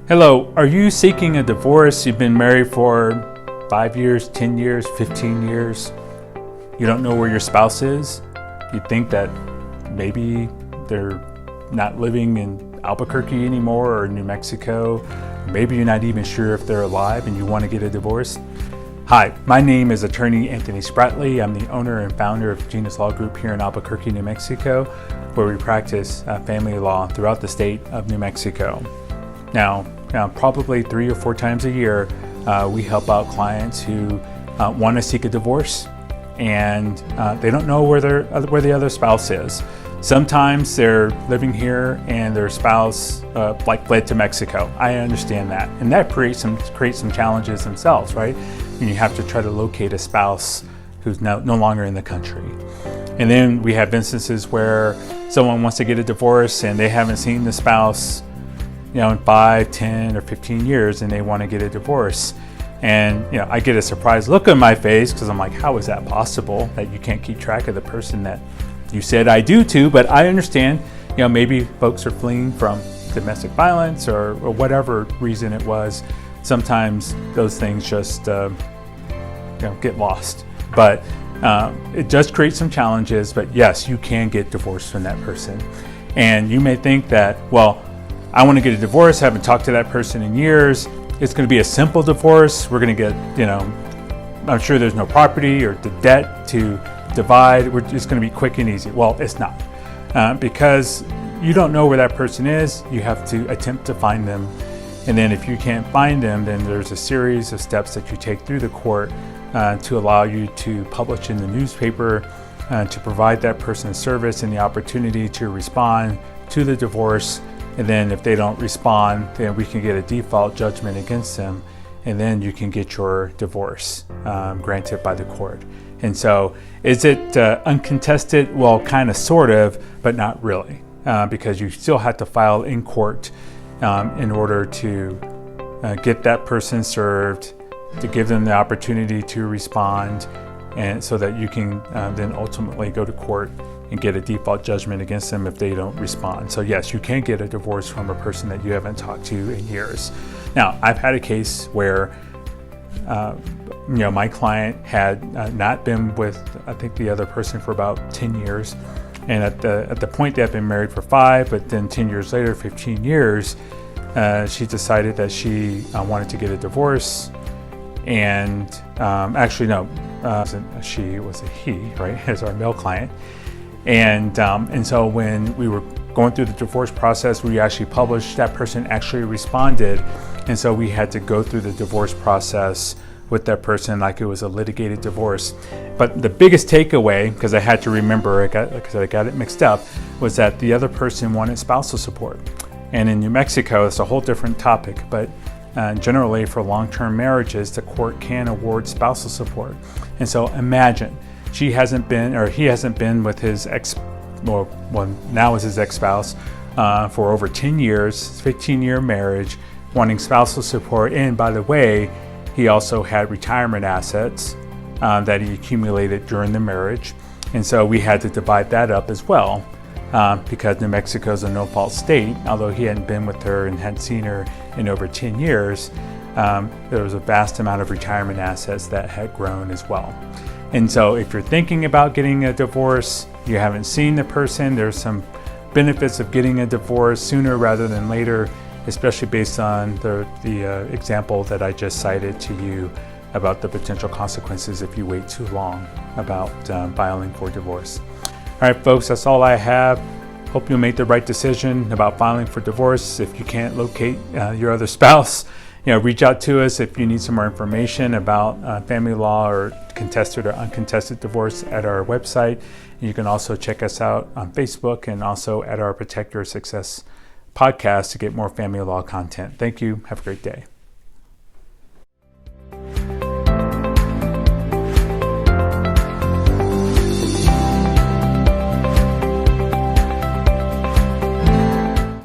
Hello, are you seeking a divorce? You've been married for 5 years, 10 years, 15 years. You don't know where your spouse is. You think that maybe they're not living in Albuquerque anymore or New Mexico. Maybe you're not even sure if they're alive and you want to get a divorce. Hi, my name is attorney Anthony Spratley. I'm the owner and founder of Genus Law Group here in Albuquerque, New Mexico, where we practice family law throughout the state of New Mexico. Now, probably 3 or 4 times a year, we help out clients who want to seek a divorce and they don't know where the other spouse is. Sometimes they're living here and their spouse fled to Mexico. I understand that, and that creates some challenges themselves, right? And you have to try to locate a spouse who's no longer in the country. And then we have instances where someone wants to get a divorce and they haven't seen the spouse in 5, 10, or 15 years, and they want to get a divorce. And I get a surprised look on my face because I'm like, how is that possible that you can't keep track of the person that you said I do to? But I understand, maybe folks are fleeing from domestic violence or whatever reason it was. Sometimes those things just get lost. But it does create some challenges. But yes, you can get divorced from that person. And you may think that, well, I want to get a divorce, haven't talked to that person in years. It's going to be a simple divorce. We're going to get, I'm sure there's no property or the debt to divide. It's going to be quick and easy. Well, it's not. Because you don't know where that person is, you have to attempt to find them. And then if you can't find them, then there's a series of steps that you take through the court to allow you to publish in the newspaper, to provide that person service and the opportunity to respond to the divorce. And then if they don't respond, then we can get a default judgment against them. And then you can get your divorce granted by the court. And so is it uncontested? Well, kind of, sort of, but not really. Because you still have to file in court in order to get that person served, to give them the opportunity to respond, and so that you can then ultimately go to court and get a default judgment against them if they don't respond. So yes, you can get a divorce from a person that you haven't talked to in years. Now, I've had a case where my client had not been with, I think, the other person for about 10 years. And at the point they had been married for 5, but then 10 years later, 15 years, she decided that she wanted to get a divorce. And actually, no, she was a he, right, as our male client. And so when we were going through the divorce process, we actually published, that person actually responded. And so we had to go through the divorce process with that person like it was a litigated divorce. But the biggest takeaway, because I had to remember, I got it mixed up, was that the other person wanted spousal support. And in New Mexico, it's a whole different topic, but generally for long-term marriages, the court can award spousal support. And so imagine, he hasn't been with his now is his ex-spouse for over 10 years, 15-year marriage, wanting spousal support. And by the way, he also had retirement assets that he accumulated during the marriage. And so we had to divide that up as well because New Mexico is a no-fault state. Although he hadn't been with her and hadn't seen her in over 10 years, there was a vast amount of retirement assets that had grown as well. And so if you're thinking about getting a divorce, you haven't seen the person, there's some benefits of getting a divorce sooner rather than later, especially based on the example that I just cited to you about the potential consequences if you wait too long about filing for divorce. All right, folks, that's all I have. Hope you'll make the right decision about filing for divorce. If you can't locate your other spouse, reach out to us if you need some more information about family law or contested or uncontested divorce at our website. And you can also check us out on Facebook and also at our Protect Your Success podcast to get more family law content. Thank you. Have a great day.